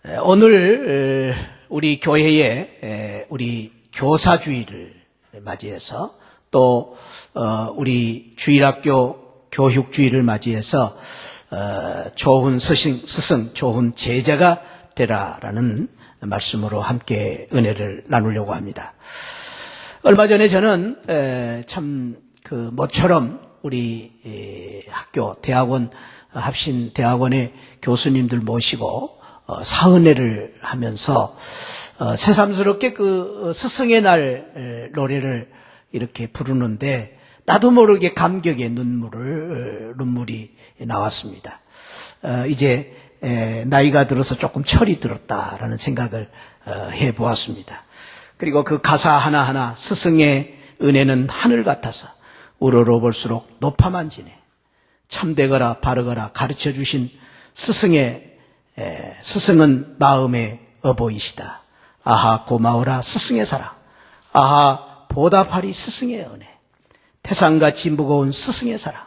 오늘 우리 교회에 우리 교사주일을 맞이해서 또 우리 주일학교 교육주일을 맞이해서 좋은 스승, 좋은 제자가 되라라는 말씀으로 함께 은혜를 나누려고 합니다. 얼마 전에 저는 참 모처럼 우리 학교 대학원 합신 대학원의 교수님들 모시고 사은회를 하면서 새삼스럽게 그 스승의 날 노래를 이렇게 부르는데 나도 모르게 감격의 눈물이 나왔습니다. 이제 나이가 들어서 조금 철이 들었다라는 생각을 해보았습니다. 그리고 그 가사 하나하나 스승의 은혜는 하늘 같아서 우러러볼수록 높아만 지네. 참되거라 바르거라 가르쳐주신 스승은 마음의 어보이시다. 아하 고마워라 스승의 사랑. 아하 보답하리 스승의 은혜. 태산같이 무거운 스승의 사랑.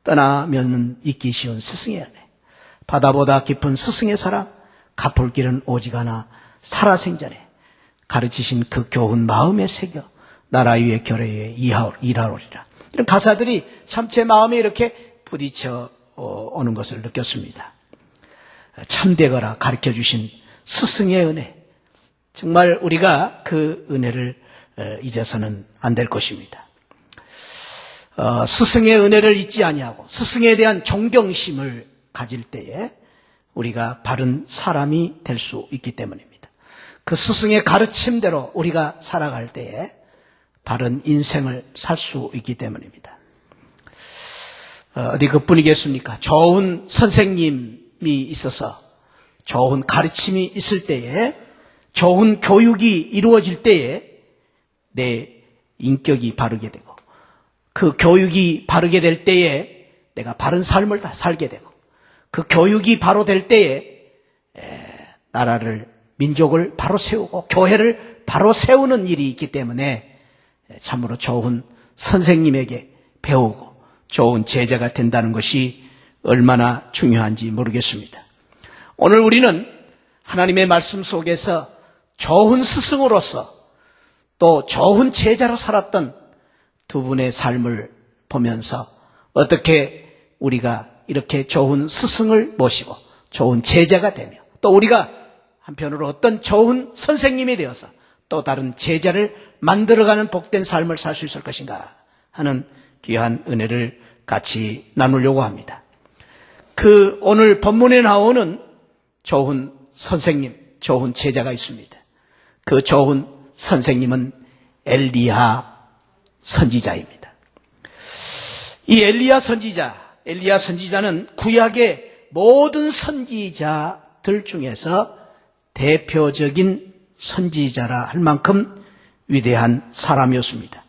떠나면은 잊기 쉬운 스승의 은혜. 바다보다 깊은 스승의 사랑. 갚을 길은 오직 하나 살아생전에 가르치신 그 교훈 마음에 새겨 나라 위에 결례 위에 일하오리라. 이런 가사들이 참 제 마음에 이렇게 부딪혀 오는 것을 느꼈습니다. 참되거라 가르쳐주신 스승의 은혜. 정말 우리가 그 은혜를 잊어서는 안 될 것입니다. 스승의 은혜를 잊지 아니하고 스승에 대한 존경심을 가질 때에 우리가 바른 사람이 될 수 있기 때문입니다. 그 스승의 가르침대로 우리가 살아갈 때에 바른 인생을 살 수 있기 때문입니다. 어디 그뿐이겠습니까? 좋은 선생님이 있어서 좋은 가르침이 있을 때에 좋은 교육이 이루어질 때에 내 인격이 바르게 되고 그 교육이 바르게 될 때에 내가 바른 삶을 살게 되고 그 교육이 바로 될 때에 나라를 민족을 바로 세우고 교회를 바로 세우는 일이 있기 때문에 참으로 좋은 선생님에게 배우고 좋은 제자가 된다는 것이 얼마나 중요한지 모르겠습니다. 오늘 우리는 하나님의 말씀 속에서 좋은 스승으로서 또 좋은 제자로 살았던 두 분의 삶을 보면서 어떻게 우리가 이렇게 좋은 스승을 모시고 좋은 제자가 되며 또 우리가 한편으로 어떤 좋은 선생님이 되어서 또 다른 제자를 만들어가는 복된 삶을 살 수 있을 것인가 하는 귀한 은혜를 같이 나누려고 합니다. 오늘 본문에 나오는 좋은 선생님, 좋은 제자가 있습니다. 그 좋은 선생님은 엘리야 선지자입니다. 이 엘리야 선지자는 구약의 모든 선지자들 중에서 대표적인 선지자라 할 만큼 위대한 사람이었습니다.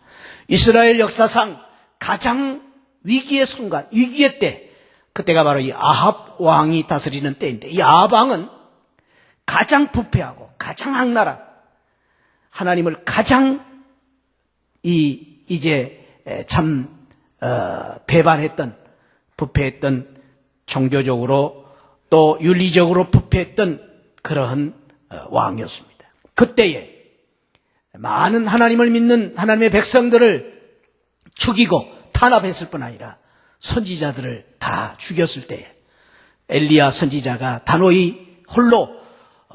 이스라엘 역사상 가장 위기의 순간, 위기의 때, 그때가 바로 이 아합 왕이 다스리는 때인데 이 아합 왕은 가장 부패하고 가장 악랄한 하나님을 가장 배반했던 부패했던 종교적으로 또 윤리적으로 부패했던 그러한 왕이었습니다. 그때에 많은 하나님을 믿는 하나님의 백성들을 죽이고 탄압했을 뿐 아니라 선지자들을 다 죽였을 때에 엘리야 선지자가 단호히 홀로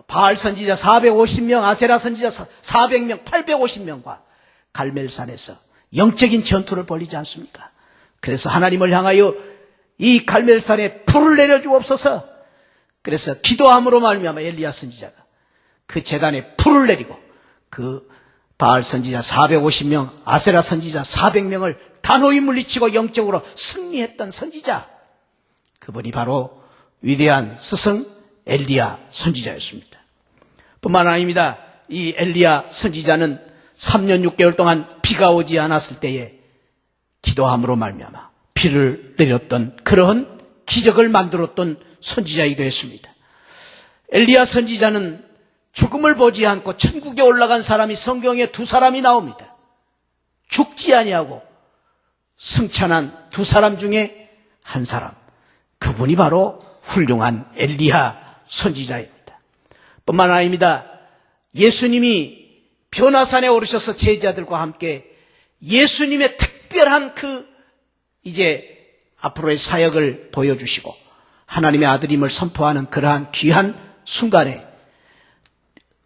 바알 선지자 450명, 아세라 선지자 400명, 850명과 갈멜산에서 영적인 전투를 벌이지 않습니까? 그래서 하나님을 향하여 이 갈멜산에 불을 내려주옵소서. 그래서 기도함으로 말미암아 엘리야 선지자가 그 제단에 불을 내리고 그 바알 선지자 450명, 아세라 선지자 400명을 단호히 물리치고 영적으로 승리했던 선지자, 그분이 바로 위대한 스승 엘리야 선지자였습니다. 뿐만 아닙니다. 이 엘리야 선지자는 3년 6개월 동안 비가 오지 않았을 때에 기도함으로 말미암아 비를 내렸던 그러한 기적을 만들었던 선지자이기도 했습니다. 엘리야 선지자는 죽음을 보지 않고 천국에 올라간 사람이 성경에 두 사람이 나옵니다. 죽지 아니하고 승천한 두 사람 중에 한 사람, 그분이 바로 훌륭한 엘리야 선지자입니다. 뿐만 아닙니다. 예수님이 변화산에 오르셔서 제자들과 함께 예수님의 특별한 이제 앞으로의 사역을 보여주시고 하나님의 아들임을 선포하는 그러한 귀한 순간에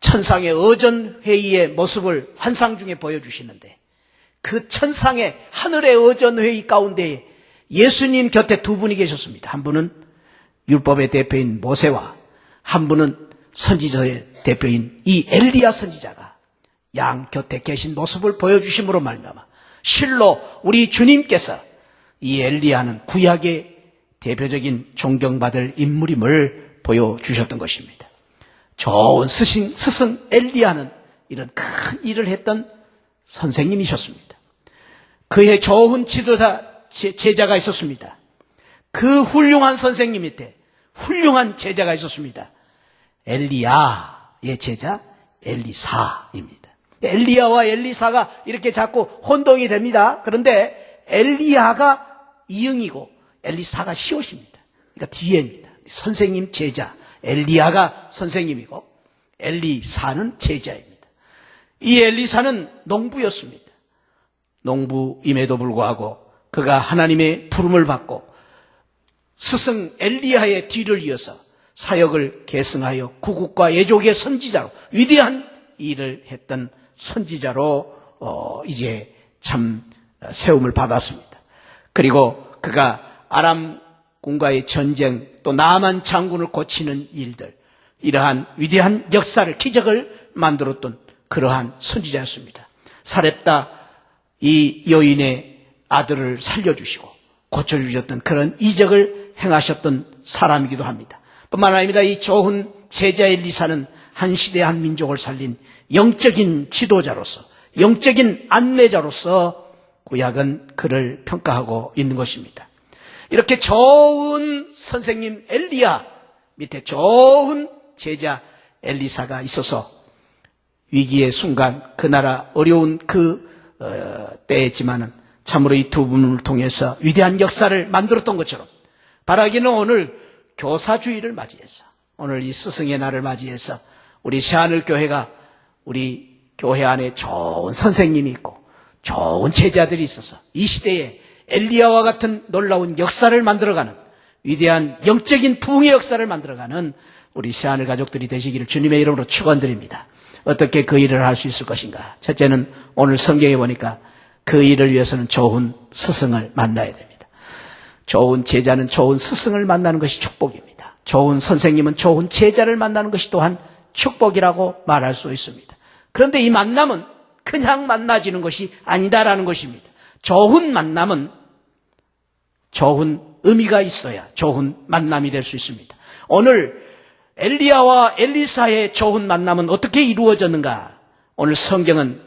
천상의 어전회의의 모습을 환상 중에 보여주시는데, 그 천상의 하늘의 어전회의 가운데 예수님 곁에 두 분이 계셨습니다. 한 분은 율법의 대표인 모세와 한 분은 선지자의 대표인 이 엘리야 선지자가 양 곁에 계신 모습을 보여주심으로 말미암아 실로 우리 주님께서 이 엘리야는 구약의 대표적인 존경받을 인물임을 보여주셨던 것입니다. 좋은 스승 엘리야는 이런 큰 일을 했던 선생님이셨습니다. 그의 좋은 지도자 제자가 있었습니다. 그 훌륭한 선생님 밑에 훌륭한 제자가 있었습니다. 엘리야의 제자 엘리사입니다. 엘리야와 엘리사가 이렇게 자꾸 혼동이 됩니다. 그런데 엘리야가 이응이고 엘리사가 시옷입니다. 그러니까 뒤에입니다. 선생님 제자, 엘리야가 선생님이고 엘리사는 제자입니다. 이 엘리사는 농부였습니다. 농부임에도 불구하고 그가 하나님의 부름을 받고 스승 엘리야의 뒤를 이어서 사역을 계승하여 구국과 예족의 선지자로 위대한 일을 했던 선지자로 이제 참 세움을 받았습니다. 그리고 그가 아람군과의 전쟁, 또 나아만 장군을 고치는 일들, 이러한 위대한 역사를, 기적을 만들었던 그러한 선지자였습니다. 사렙다 이 여인의 아들을 살려주시고 고쳐주셨던 그런 이적을 행하셨던 사람이기도 합니다. 뿐만 아닙니다. 이 좋은 제자 엘리사는 한 시대 한 민족을 살린 영적인 지도자로서, 영적인 안내자로서 구약은 그를 평가하고 있는 것입니다. 이렇게 좋은 선생님 엘리야 밑에 좋은 제자 엘리사가 있어서 위기의 순간, 그 나라 어려운 때였지만은 참으로 이 두 분을 통해서 위대한 역사를 만들었던 것처럼, 바라기는 오늘 교사주의를 맞이해서, 오늘 이 스승의 날을 맞이해서 우리 새하늘교회가 우리 교회 안에 좋은 선생님이 있고 좋은 제자들이 있어서 이 시대에 엘리야와 같은 놀라운 역사를 만들어가는, 위대한 영적인 부흥의 역사를 만들어가는 우리 새하늘 가족들이 되시기를 주님의 이름으로 축원드립니다. 어떻게 그 일을 할 수 있을 것인가? 첫째는 오늘 성경에 보니까 그 일을 위해서는 좋은 스승을 만나야 됩니다. 좋은 제자는 좋은 스승을 만나는 것이 축복입니다. 좋은 선생님은 좋은 제자를 만나는 것이 또한 축복이라고 말할 수 있습니다. 그런데 이 만남은 그냥 만나지는 것이 아니다라는 것입니다. 좋은 만남은 좋은 의미가 있어야 좋은 만남이 될 수 있습니다. 오늘 엘리야와 엘리사의 좋은 만남은 어떻게 이루어졌는가? 오늘 성경은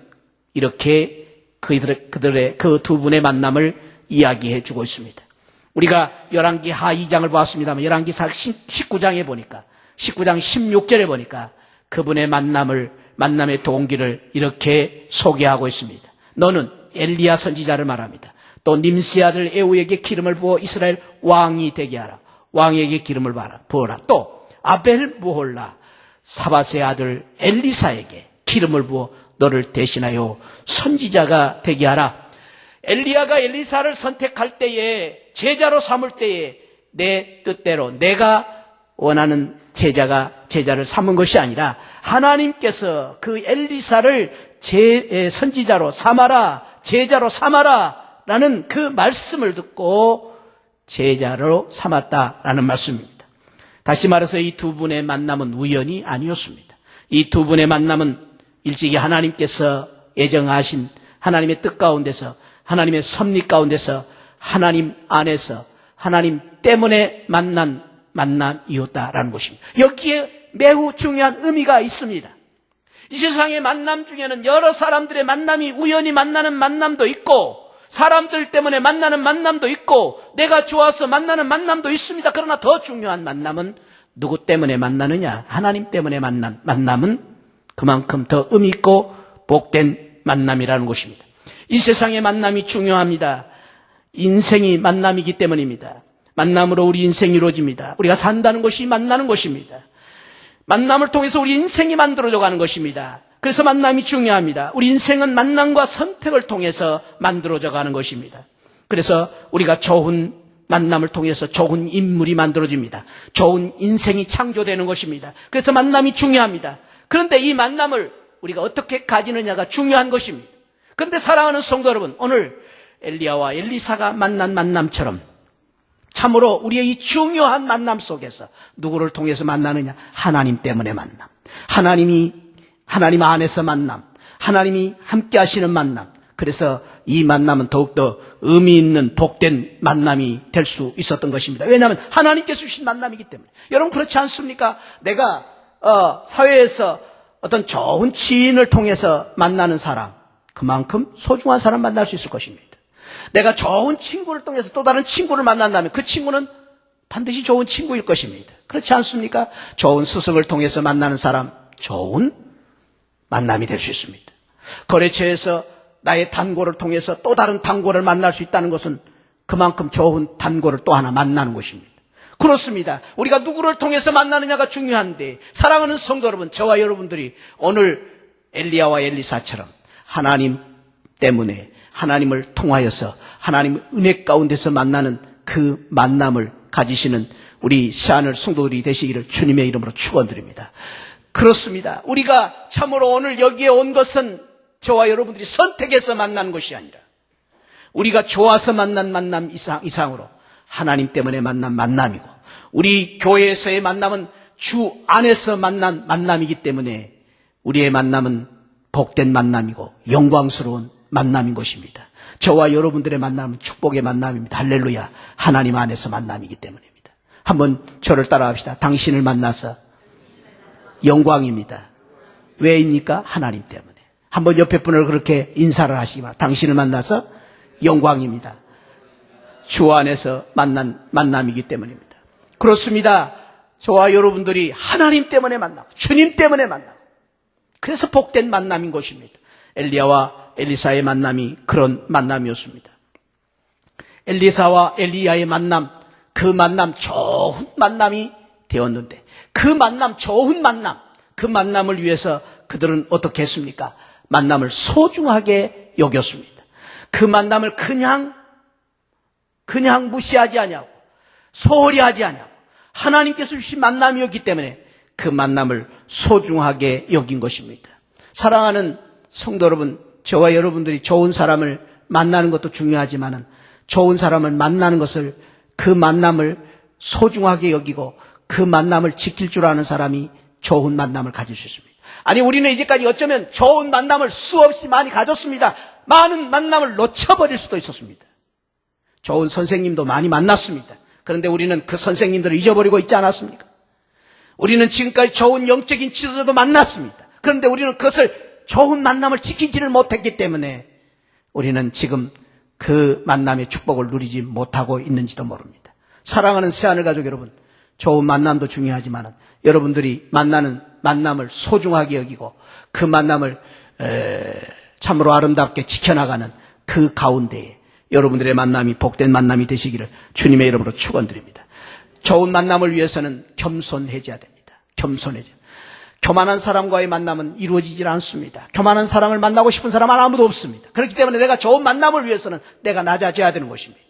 이렇게 그들의 그 두 분의 만남을 이야기해 주고 있습니다. 우리가 열왕기 하 2장을 보았습니다만 열왕기 19장에 보니까, 19장 16절에 보니까 그분의 만남의 동기를 이렇게 소개하고 있습니다. 너는 엘리야 선지자를 말합니다. 또 님시 아들 에후에게 기름을 부어 이스라엘 왕이 되게 하라. 왕에게 기름을 부어라. 또 아벨 무홀라 사밧의 아들 엘리사에게 기름을 부어 너를 대신하여 선지자가 되게 하라. 엘리야가 엘리사를 선택할 때에, 제자로 삼을 때에 내 뜻대로 내가 원하는 제자를 삼은 것이 아니라 하나님께서 그 엘리사를 선지자로 삼아라, 제자로 삼아라 라는 그 말씀을 듣고 제자로 삼았다라는 말씀입니다. 다시 말해서 이 두 분의 만남은 우연이 아니었습니다. 이 두 분의 만남은 일찍이 하나님께서 예정하신 하나님의 뜻 가운데서, 하나님의 섭리 가운데서, 하나님 안에서, 하나님 때문에 만난 만남이었다라는 것입니다. 여기에 매우 중요한 의미가 있습니다. 이 세상의 만남 중에는 여러 사람들의 만남이 우연히 만나는 만남도 있고, 사람들 때문에 만나는 만남도 있고, 내가 좋아서 만나는 만남도 있습니다. 그러나 더 중요한 만남은 누구 때문에 만나느냐? 하나님 때문에 만남은 그만큼 더 의미 있고 복된 만남이라는 것입니다. 이 세상의 만남이 중요합니다. 인생이 만남이기 때문입니다. 만남으로 우리 인생이 이루어집니다. 우리가 산다는 것이 만나는 것입니다. 만남을 통해서 우리 인생이 만들어져 가는 것입니다. 그래서 만남이 중요합니다. 우리 인생은 만남과 선택을 통해서 만들어져 가는 것입니다. 그래서 우리가 좋은 만남을 통해서 좋은 인물이 만들어집니다. 좋은 인생이 창조되는 것입니다. 그래서 만남이 중요합니다. 그런데 이 만남을 우리가 어떻게 가지느냐가 중요한 것입니다. 그런데 사랑하는 성도 여러분, 오늘 엘리야와 엘리사가 만난 만남처럼 참으로 우리의 이 중요한 만남 속에서 누구를 통해서 만나느냐? 하나님 때문에 만남. 하나님 안에서 만남. 하나님이 함께 하시는 만남. 그래서 이 만남은 더욱더 의미 있는 복된 만남이 될 수 있었던 것입니다. 왜냐하면 하나님께서 주신 만남이기 때문에. 여러분 그렇지 않습니까? 내가 사회에서 어떤 좋은 지인을 통해서 만나는 사람, 그만큼 소중한 사람 만날 수 있을 것입니다. 내가 좋은 친구를 통해서 또 다른 친구를 만난다면 그 친구는 반드시 좋은 친구일 것입니다. 그렇지 않습니까? 좋은 스승을 통해서 만나는 사람, 좋은 만남이 될 수 있습니다. 거래처에서 나의 단골을 통해서 또 다른 단골을 만날 수 있다는 것은 그만큼 좋은 단골을 또 하나 만나는 것입니다. 그렇습니다. 우리가 누구를 통해서 만나느냐가 중요한데, 사랑하는 성도 여러분, 저와 여러분들이 오늘 엘리야와 엘리사처럼 하나님 때문에 하나님을 통하여서 하나님 은혜 가운데서 만나는 그 만남을 가지시는 우리 새하늘 성도들이 되시기를 주님의 이름으로 축원드립니다. 그렇습니다. 우리가 참으로 오늘 여기에 온 것은 저와 여러분들이 선택해서 만난 것이 아니라 우리가 좋아서 만난 만남 이상으로 하나님 때문에 만난 만남이고, 우리 교회에서의 만남은 주 안에서 만난 만남이기 때문에 우리의 만남은 복된 만남이고 영광스러운 만남인 것입니다. 저와 여러분들의 만남은 축복의 만남입니다. 할렐루야. 하나님 안에서 만남이기 때문입니다. 한번 저를 따라합시다. 당신을 만나서 영광입니다. 왜입니까? 하나님 때문에. 한번 옆에 분을 그렇게 인사를 하시기 바랍니다. 당신을 만나서 영광입니다. 주 안에서 만난 만남이기 때문입니다. 그렇습니다. 저와 여러분들이 하나님 때문에 만나고 주님 때문에 만나고, 그래서 복된 만남인 것입니다. 엘리야와 엘리사의 만남이 그런 만남이었습니다. 엘리사와 엘리야의 만남, 그 만남 좋은 만남이 되었는데, 그 만남 좋은 만남, 그 만남을 위해서 그들은 어떻게 했습니까? 만남을 소중하게 여겼습니다. 그 만남을 그냥 무시하지 아니하고 소홀히 하지 아니하고 하나님께서 주신 만남이었기 때문에 그 만남을 소중하게 여긴 것입니다. 사랑하는 성도 여러분, 저와 여러분들이 좋은 사람을 만나는 것도 중요하지만 좋은 사람을 만나는 것을, 그 만남을 소중하게 여기고 그 만남을 지킬 줄 아는 사람이 좋은 만남을 가질 수 있습니다. 아니, 우리는 이제까지 어쩌면 좋은 만남을 수없이 많이 가졌습니다. 많은 만남을 놓쳐버릴 수도 있었습니다. 좋은 선생님도 많이 만났습니다. 그런데 우리는 그 선생님들을 잊어버리고 있지 않았습니까? 우리는 지금까지 좋은 영적인 지도자도 만났습니다. 그런데 우리는 그것을, 좋은 만남을 지키지를 못했기 때문에 우리는 지금 그 만남의 축복을 누리지 못하고 있는지도 모릅니다. 사랑하는 새하늘 가족 여러분, 좋은 만남도 중요하지만 여러분들이 만나는 만남을 소중하게 여기고 그 만남을 참으로 아름답게 지켜나가는 그 가운데에 여러분들의 만남이 복된 만남이 되시기를 주님의 이름으로 축원드립니다. 좋은 만남을 위해서는 겸손해져야 됩니다. 겸손해져. 교만한 사람과의 만남은 이루어지질 않습니다. 교만한 사람을 만나고 싶은 사람은 아무도 없습니다. 그렇기 때문에 내가 좋은 만남을 위해서는 내가 낮아져야 되는 것입니다.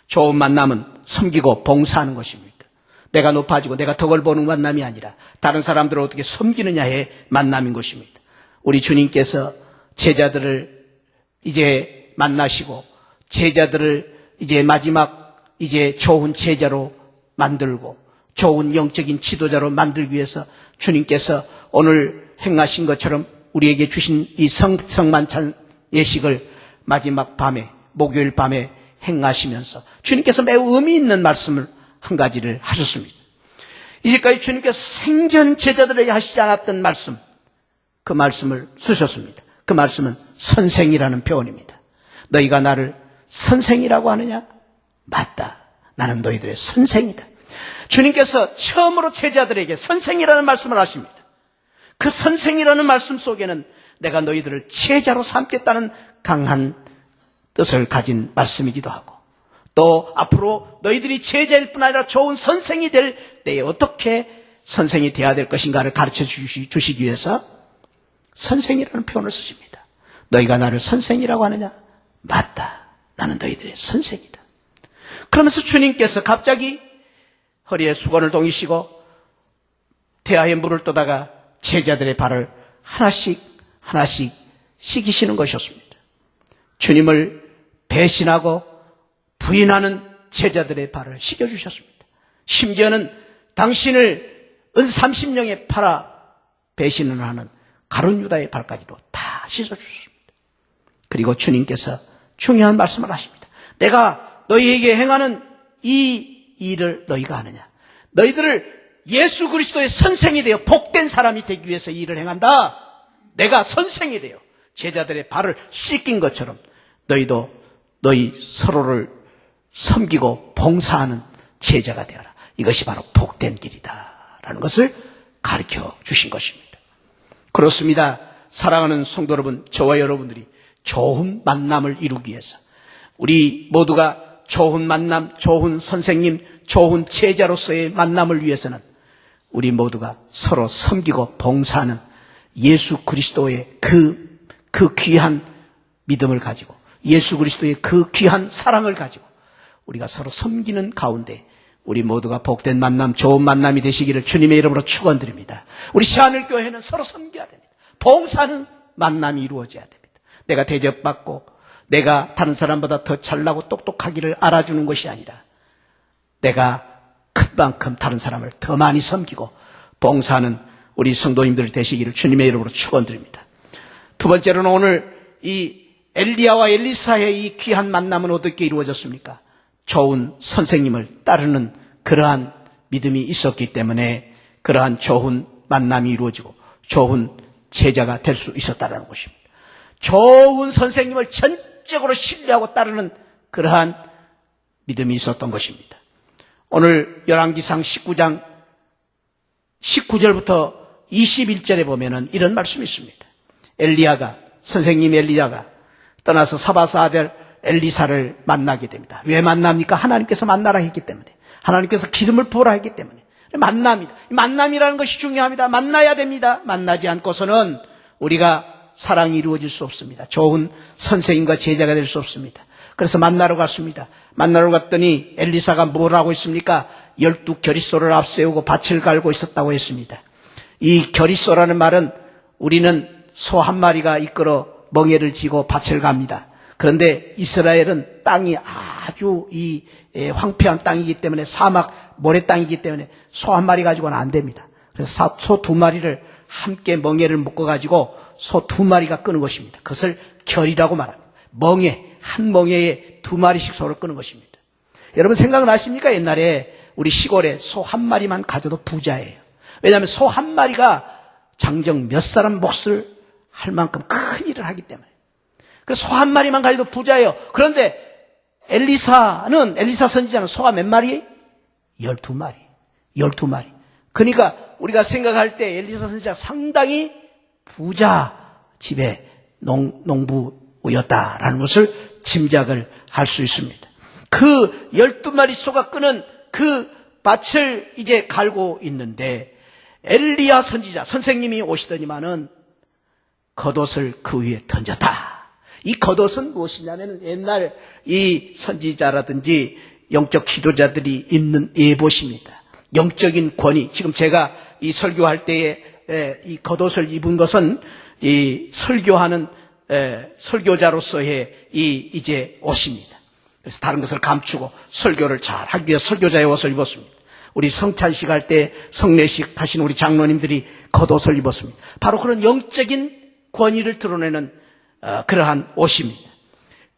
좋은 만남은 섬기고 봉사하는 것입니다. 내가 높아지고 내가 덕을 보는 만남이 아니라 다른 사람들을 어떻게 섬기느냐의 만남인 것입니다. 우리 주님께서 제자들을 이제 만나시고 제자들을 이제 마지막 이제 좋은 제자로 만들고 좋은 영적인 지도자로 만들기 위해서 주님께서 오늘 행하신 것처럼 우리에게 주신 이 성만찬 예식을 마지막 밤에, 목요일 밤에 행하시면서 주님께서 매우 의미 있는 말씀을 한 가지를 하셨습니다. 이제까지 주님께서 생전 제자들에게 하시지 않았던 말씀, 그 말씀을 쓰셨습니다. 그 말씀은 선생이라는 표현입니다. 너희가 나를 선생이라고 하느냐? 맞다. 나는 너희들의 선생이다. 주님께서 처음으로 제자들에게 선생이라는 말씀을 하십니다. 그 선생이라는 말씀 속에는 내가 너희들을 제자로 삼겠다는 강한 뜻을 가진 말씀이기도 하고, 또 앞으로 너희들이 제자일 뿐 아니라 좋은 선생이 될 때에 어떻게 선생이 되어야 될 것인가를 가르쳐 주시기 위해서 선생이라는 표현을 쓰십니다. 너희가 나를 선생이라고 하느냐? 맞다. 나는 너희들의 선생이다. 그러면서 주님께서 갑자기 허리에 수건을 동이시고 태아에 물을 떠다가 제자들의 발을 하나씩 씻기시는 것이었습니다. 주님을 배신하고 부인하는 제자들의 발을 씻겨주셨습니다. 심지어는 당신을 은 30냥에 팔아 배신을 하는 가룟 유다의 발까지도 다 씻어주셨습니다. 그리고 주님께서 중요한 말씀을 하십니다. 내가 너희에게 행하는 이 일을 너희가 하느냐? 너희들을 예수 그리스도의 선생이 되어 복된 사람이 되기 위해서 이 일을 행한다. 내가 선생이 되어 제자들의 발을 씻긴 것처럼 너희도 너희 서로를 섬기고 봉사하는 제자가 되어라. 이것이 바로 복된 길이다 라는 것을 가르쳐 주신 것입니다. 그렇습니다. 사랑하는 성도 여러분, 저와 여러분들이 좋은 만남을 이루기 위해서 우리 모두가 좋은 만남, 좋은 선생님, 좋은 제자로서의 만남을 위해서는 우리 모두가 서로 섬기고 봉사하는 예수 그리스도의 그 귀한 믿음을 가지고 예수 그리스도의 그 귀한 사랑을 가지고 우리가 서로 섬기는 가운데 우리 모두가 복된 만남, 좋은 만남이 되시기를 주님의 이름으로 축원드립니다. 우리 시하늘교회는 서로 섬겨야 됩니다. 봉사하는 만남이 이루어져야 됩니다. 내가 대접받고 내가 다른 사람보다 더 잘나고 똑똑하기를 알아주는 것이 아니라 내가 큰 만큼 다른 사람을 더 많이 섬기고 봉사하는 우리 성도님들 되시기를 주님의 이름으로 축원드립니다. 두 번째로는 오늘 이 엘리야와 엘리사의 이 귀한 만남은 어떻게 이루어졌습니까? 좋은 선생님을 따르는 그러한 믿음이 있었기 때문에 그러한 좋은 만남이 이루어지고 좋은 제자가 될 수 있었다는 것입니다. 좋은 선생님을 전적으로 신뢰하고 따르는 그러한 믿음이 있었던 것입니다. 오늘 열왕기상 19장 19절부터 21절에 보면은 이런 말씀이 있습니다. 선생님 엘리야가 떠나서 사바사 아들 엘리사를 만나게 됩니다. 왜 만납니까? 하나님께서 만나라 했기 때문에, 하나님께서 기름을 부으라 했기 때문에 만납니다. 만남이라는 것이 중요합니다. 만나야 됩니다. 만나지 않고서는 우리가 사랑이 이루어질 수 없습니다. 좋은 선생님과 제자가 될 수 없습니다. 그래서 만나러 갔습니다. 만나러 갔더니 엘리사가 뭘 하고 있습니까? 12 겨릿소를 앞세우고 밭을 갈고 있었다고 했습니다. 이 겨릿소라는 말은 우리는 소 한 마리가 이끌어 멍에를 지고 밭을 갑니다. 그런데 이스라엘은 땅이 아주 황폐한 땅이기 때문에 사막 모래 땅이기 때문에 소 한 마리 가지고는 안 됩니다. 그래서 소 2마리를 함께 멍에를 묶어가지고 소 2마리가 끄는 것입니다. 그것을 결이라고 말합니다. 한 멍에에 2마리씩 소를 끄는 것입니다. 여러분 생각나십니까? 옛날에 우리 시골에 소 한 마리만 가져도 부자예요. 왜냐하면 소 한 마리가 장정 몇 사람 몫을 할 만큼 큰 일을 하기 때문에. 그래서 소 한 마리만 가져도 부자예요. 그런데 엘리사 선지자는 소가 몇 마리? 12마리. 12마리. 그러니까 우리가 생각할 때 엘리사 선지자가 상당히 부자 집의 농부였다라는 것을 짐작을 할 수 있습니다. 그 12마리 소가 끄는 그 밭을 이제 갈고 있는데 엘리야 선지자, 선생님이 오시더니만은 겉옷을 그 위에 던졌다. 이 겉옷은 무엇이냐면 옛날 이 선지자라든지 영적 지도자들이 입는 예봇입니다. 영적인 권위. 지금 제가 이 설교할 때에 이 겉옷을 입은 것은 이 설교하는 설교자로서의 이제 옷입니다. 그래서 다른 것을 감추고 설교를 잘 하기 위해 설교자의 옷을 입었습니다. 우리 성찬식 할 때 성례식 하신 우리 장로님들이 겉옷을 입었습니다. 바로 그런 영적인 권위를 드러내는 그러한 옷입니다.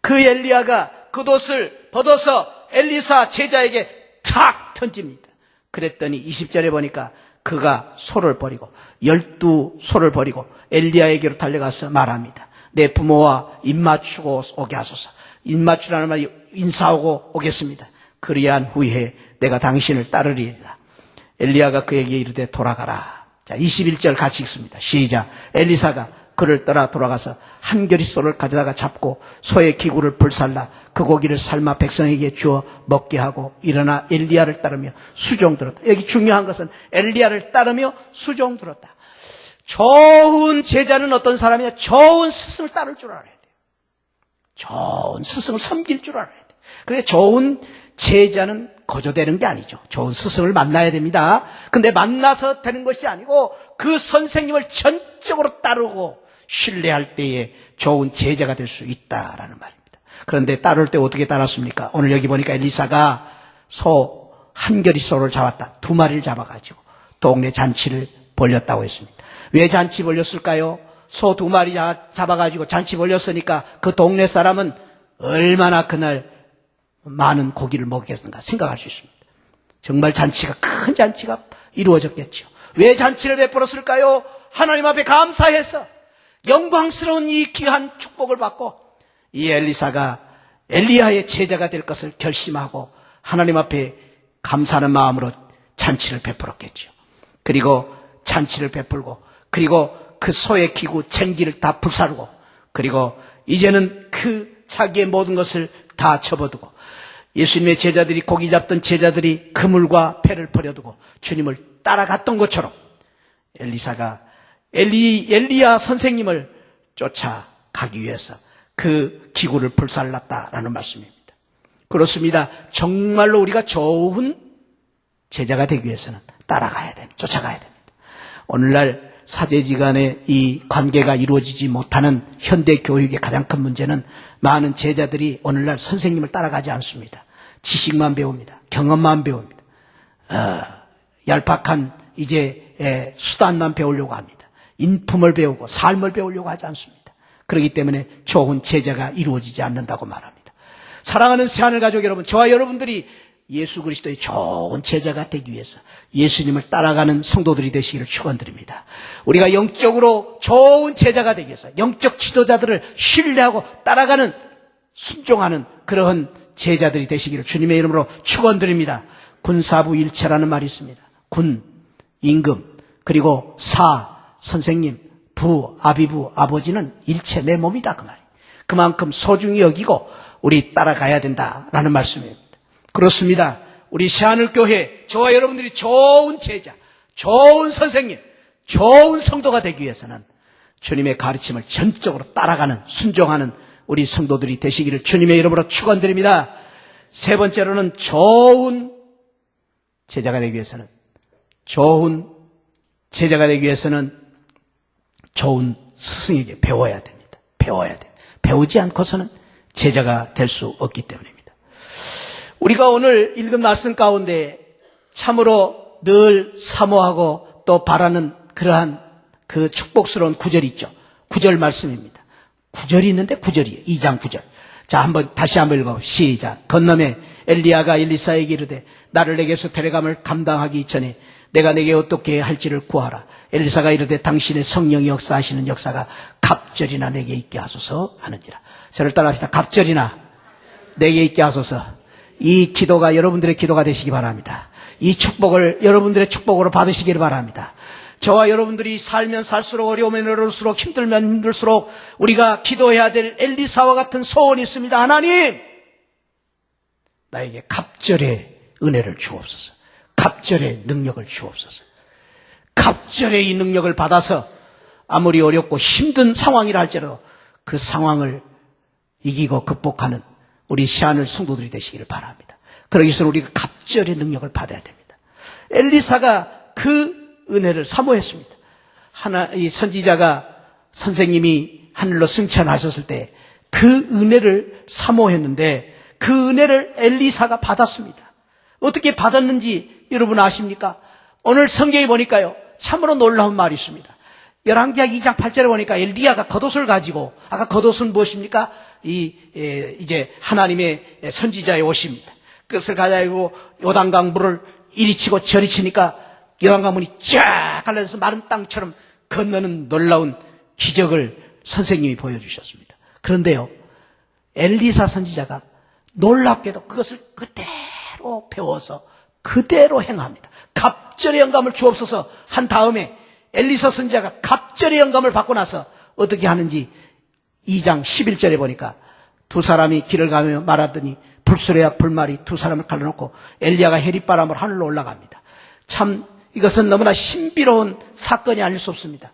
그 엘리야가 겉옷을 벗어서 엘리사 제자에게 탁 던집니다. 그랬더니 20절에 보니까 그가 소를 버리고 12소를 버리고 엘리야에게로 달려가서 말합니다. 내 부모와 입맞추고 오게 하소서. 입맞추라는 말이 인사하고 오겠습니다. 그리한 후에 내가 당신을 따르리이다. 엘리야가 그에게 이르되 돌아가라. 자, 21절 같이 읽습니다. 시작. 엘리사가 그를 따라 돌아가서 한 겨릿소를 가져다가 잡고 소의 기구를 불살라 그 고기를 삶아 백성에게 주어 먹게 하고 일어나 엘리야를 따르며 수종 들었다. 여기 중요한 것은 엘리야를 따르며 수종 들었다. 좋은 제자는 어떤 사람이냐? 좋은 스승을 따를 줄 알아야 돼요. 좋은 스승을 섬길 줄 알아야 돼요. 그래 좋은 제자는 거저되는 게 아니죠. 좋은 스승을 만나야 됩니다. 근데 만나서 되는 것이 아니고 그 선생님을 전적으로 따르고 신뢰할 때에 좋은 제자가 될 수 있다라는 말입니다. 그런데 따를 때 어떻게 따랐습니까? 오늘 여기 보니까 엘리사가 소 한겨리 소를 잡았다. 2마리를 잡아가지고 동네 잔치를 벌였다고 했습니다. 왜 잔치 벌렸을까요? 소 2마리 잡아가지고 잔치 벌렸으니까 그 동네 사람은 얼마나 그날 많은 고기를 먹겠는가 생각할 수 있습니다. 정말 잔치가 큰 잔치가 이루어졌겠죠. 왜 잔치를 베풀었을까요? 하나님 앞에 감사해서 영광스러운 이 귀한 축복을 받고 이 엘리사가 엘리야의 제자가 될 것을 결심하고 하나님 앞에 감사하는 마음으로 잔치를 베풀었겠죠. 그리고 잔치를 베풀고 그리고 그 소의 기구 쟁기를 다 불사르고 그리고 이제는 그 자기의 모든 것을 다 접어두고 예수님의 제자들이 고기 잡던 제자들이 그물과 배를 버려두고 주님을 따라갔던 것처럼 엘리사가 엘리야 선생님을 쫓아가기 위해서 그 기구를 불살랐다라는 말씀입니다. 그렇습니다. 정말로 우리가 좋은 제자가 되기 위해서는 따라가야 됩니다. 쫓아가야 됩니다. 오늘날 사제지간의 이 관계가 이루어지지 못하는 현대 교육의 가장 큰 문제는 많은 제자들이 오늘날 선생님을 따라가지 않습니다. 지식만 배웁니다. 경험만 배웁니다. 얄팍한 이제 수단만 배우려고 합니다. 인품을 배우고 삶을 배우려고 하지 않습니다. 그렇기 때문에 좋은 제자가 이루어지지 않는다고 말합니다. 사랑하는 새하늘 가족 여러분, 저와 여러분들이 예수 그리스도의 좋은 제자가 되기 위해서 예수님을 따라가는 성도들이 되시기를 축원드립니다. 우리가 영적으로 좋은 제자가 되기 위해서 영적 지도자들을 신뢰하고 따라가는 순종하는 그러한 제자들이 되시기를 주님의 이름으로 축원드립니다. 군사부 일체라는 말이 있습니다. 군, 임금, 그리고 사, 선생님, 부, 아비부, 아버지는 일체 내 몸이다 그 말이에요. 그만큼 소중히 여기고 우리 따라가야 된다라는 말씀입니다. 그렇습니다. 우리 새하늘교회 저와 여러분들이 좋은 제자, 좋은 선생님, 좋은 성도가 되기 위해서는 주님의 가르침을 전적으로 따라가는 순종하는 우리 성도들이 되시기를 주님의 이름으로 축원드립니다. 세 번째로는 좋은 제자가 되기 위해서는 좋은 스승에게 배워야 됩니다. 배워야 돼요. 배우지 않고서는 제자가 될 수 없기 때문입니다. 우리가 오늘 읽은 말씀 가운데 참으로 늘 사모하고 또 바라는 그러한 그 축복스러운 구절이 있죠. 9절 말씀입니다. 9절이 있는데 9절이에요. 2장 9절. 자, 다시 한번 읽어. 시작. 건너매 엘리야가 엘리사에게 이르되 나를 내게서 데려감을 감당하기 전에 내가 내게 어떻게 할지를 구하라. 엘리사가 이르되 당신의 성령이 역사하시는 역사가 갑절이나 내게 있게 하소서 하는지라. 저를 따라합시다. 갑절이나 내게 있게 하소서. 이 기도가 여러분들의 기도가 되시기 바랍니다. 이 축복을 여러분들의 축복으로 받으시기를 바랍니다. 저와 여러분들이 살면 살수록 어려우면 어려울수록 힘들면 힘들수록 우리가 기도해야 될 엘리사와 같은 소원이 있습니다. 하나님, 나에게 갑절의 은혜를 주옵소서. 갑절의 능력을 주옵소서. 갑절의 이 능력을 받아서 아무리 어렵고 힘든 상황이라 할지라도 그 상황을 이기고 극복하는 우리 새하늘 성도들이 되시기를 바랍니다. 그러기 위해서 우리가 갑절의 능력을 받아야 됩니다. 엘리사가 그 은혜를 사모했습니다. 이 선지자가 선생님이 하늘로 승천하셨을 때 그 은혜를 사모했는데 그 은혜를 엘리사가 받았습니다. 어떻게 받았는지 여러분 아십니까? 오늘 성경에 보니까요, 참으로 놀라운 말이 있습니다. 열왕기하 2장 8절에 보니까 엘리야가 겉옷을 가지고, 아까 겉옷은 무엇입니까? 이제 하나님의 선지자의 옷입니다. 그것을 가지고 요단강 물을 이리 치고 저리 치니까 요단강 물이 쫙 갈라져서 마른 땅처럼 건너는 놀라운 기적을 선생님이 보여주셨습니다. 그런데요, 엘리사 선지자가 놀랍게도 그것을 그대로 배워서 그대로 행합니다. 갑절의 영감을 주옵소서 한 다음에 엘리사 선지자가 갑절의 영감을 받고 나서 어떻게 하는지 2장 11절에 보니까 두 사람이 길을 가며 말하더니 불수레와 불말이 두 사람을 갈라놓고 엘리야가 해리바람으로 하늘로 올라갑니다. 참 이것은 너무나 신비로운 사건이 아닐 수 없습니다.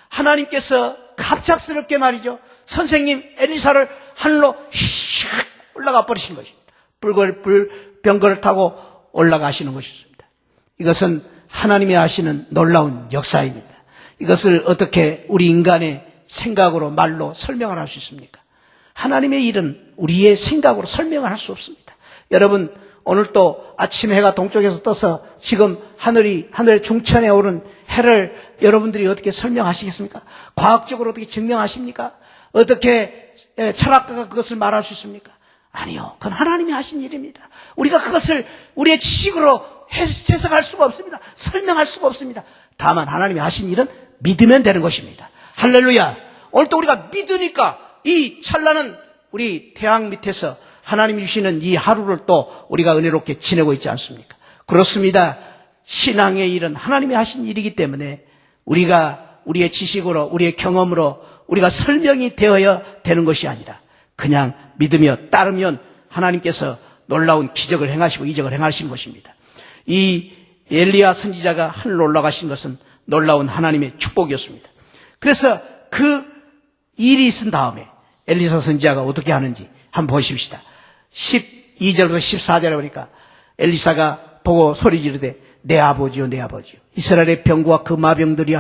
하나님께서 갑작스럽게 말이죠. 선생님 엘리사를 하늘로 휙 올라가 버리신 것입니다. 불병거를 타고 올라가시는 것입니다. 이것은 하나님이 하시는 놀라운 역사입니다. 이것을 어떻게 우리 인간의 생각으로 말로 설명을 할 수 있습니까? 하나님의 일은 우리의 생각으로 설명을 할 수 없습니다. 여러분 오늘 또 아침 해가 동쪽에서 떠서 지금 하늘의 중천에 오른 해를 여러분들이 어떻게 설명하시겠습니까? 과학적으로 어떻게 증명하십니까? 어떻게 철학가가 그것을 말할 수 있습니까? 아니요. 그건 하나님이 하신 일입니다. 우리가 그것을 우리의 지식으로 해석할 수가 없습니다. 설명할 수가 없습니다. 다만 하나님이 하신 일은 믿으면 되는 것입니다. 할렐루야. 오늘 또 우리가 믿으니까 이 찬란한 우리 태양 밑에서 하나님이 주시는 이 하루를 또 우리가 은혜롭게 지내고 있지 않습니까? 그렇습니다. 신앙의 일은 하나님이 하신 일이기 때문에 우리가 우리의 지식으로 우리의 경험으로 우리가 설명이 되어야 되는 것이 아니라 그냥 믿으며 따르면 하나님께서 놀라운 기적을 행하시고 이적을 행하시는 것입니다. 이 엘리야 선지자가 하늘로 올라가신 것은 놀라운 하나님의 축복이었습니다. 그래서 그 일이 있은 다음에 엘리사 선지자가 어떻게 하는지 한번 보십시다. 12절부터 14절에 보니까 엘리사가 보고 소리 지르되 내 아버지요 내 아버지요 이스라엘의 병과 그 마병들이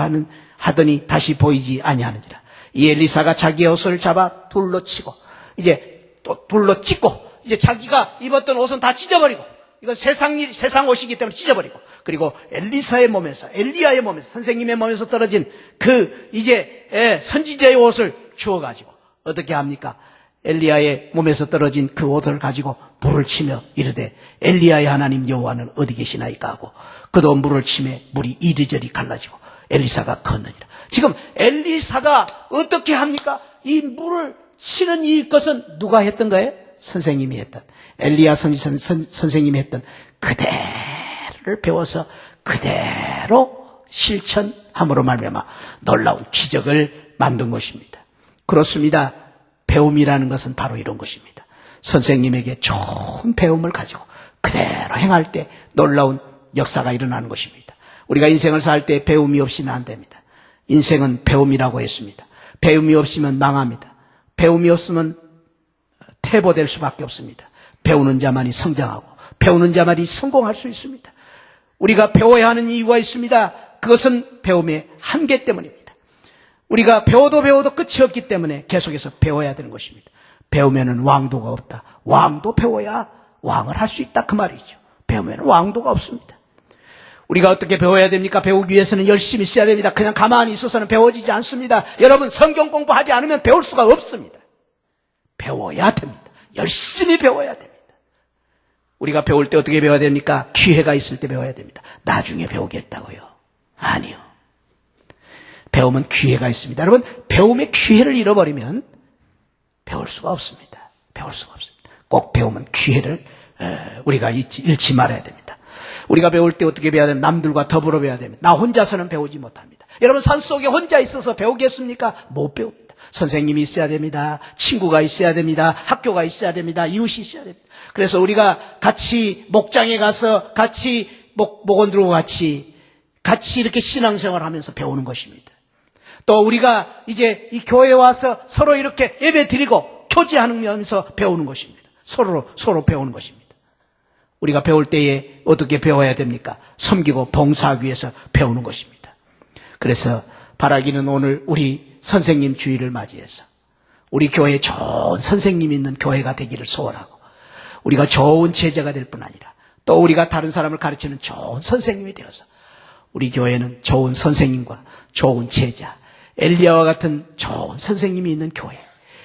하더니 다시 보이지 아니하는지라. 이 엘리사가 자기의 옷을 잡아 둘로 치고 이제 또 둘로 찢고 이제 자기가 입었던 옷은 다 찢어버리고 이건 세상 옷이기 때문에 찢어버리고 그리고 엘리야의 몸에서 선생님의 몸에서 떨어진 그 이제 선지자의 옷을 주워가지고 어떻게 합니까? 엘리야의 몸에서 떨어진 그 옷을 가지고 물을 치며 이르되 엘리야의 하나님 여호와는 어디 계시나이까 하고 그도 물을 치매 물이 이리저리 갈라지고 엘리사가 걷느니라. 지금 엘리사가 어떻게 합니까? 이 물을 치는 이 것은 누가 했던 거예요? 선생님이 했던 엘리야 선생님이 했던 그대로를 배워서 그대로 실천함으로 말미암아 놀라운 기적을 만든 것입니다. 그렇습니다. 배움이라는 것은 바로 이런 것입니다. 선생님에게 좋은 배움을 가지고 그대로 행할 때 놀라운 역사가 일어나는 것입니다. 우리가 인생을 살 때 배움이 없이는 안 됩니다. 인생은 배움이라고 했습니다. 배움이 없으면 망합니다. 배움이 없으면 퇴보될 수밖에 없습니다. 배우는 자만이 성장하고 배우는 자만이 성공할 수 있습니다. 우리가 배워야 하는 이유가 있습니다. 그것은 배움의 한계 때문입니다. 우리가 배워도 끝이 없기 때문에 계속해서 배워야 되는 것입니다. 배우면은 왕도가 없다. 왕도 배워야 왕을 할 수 있다 그 말이죠. 배우면 왕도가 없습니다. 우리가 어떻게 배워야 됩니까? 배우기 위해서는 열심히 써야 됩니다. 그냥 가만히 있어서는 배워지지 않습니다. 여러분 성경 공부하지 않으면 배울 수가 없습니다. 배워야 됩니다. 열심히 배워야 됩니다. 우리가 배울 때 어떻게 배워야 됩니까? 기회가 있을 때 배워야 됩니다. 나중에 배우겠다고요? 아니요. 배우면 기회가 있습니다. 여러분 배움의 기회를 잃어버리면 배울 수가 없습니다. 배울 수가 없습니다. 꼭 배우면 기회를 우리가 잃지 말아야 됩니다. 우리가 배울 때 어떻게 배워야 됩니까? 남들과 더불어 배워야 됩니다. 나 혼자서는 배우지 못합니다. 여러분 산속에 혼자 있어서 배우겠습니까? 못 배웁니다. 선생님이 있어야 됩니다. 친구가 있어야 됩니다. 학교가 있어야 됩니다. 이웃이 있어야 됩니다. 그래서 우리가 같이 목장에 가서 같이 목원들과 같이 이렇게 신앙생활을 하면서 배우는 것입니다. 또 우리가 이제 이 교회에 와서 서로 이렇게 예배 드리고 교제하면서 배우는 것입니다. 서로 배우는 것입니다. 우리가 배울 때에 어떻게 배워야 됩니까? 섬기고 봉사하기 위해서 배우는 것입니다. 그래서 바라기는 오늘 우리 선생님 주일을 맞이해서 우리 교회에 좋은 선생님이 있는 교회가 되기를 소원하고 우리가 좋은 제자가 될 뿐 아니라 또 우리가 다른 사람을 가르치는 좋은 선생님이 되어서 우리 교회는 좋은 선생님과 좋은 제자, 엘리야와 같은 좋은 선생님이 있는 교회,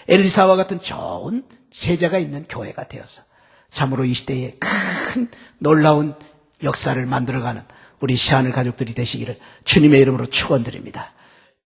엘리사와 같은 좋은 제자가 있는 교회가 되어서 참으로 이 시대에 큰 놀라운 역사를 만들어가는 우리 시하늘 가족들이 되시기를 주님의 이름으로 축원드립니다.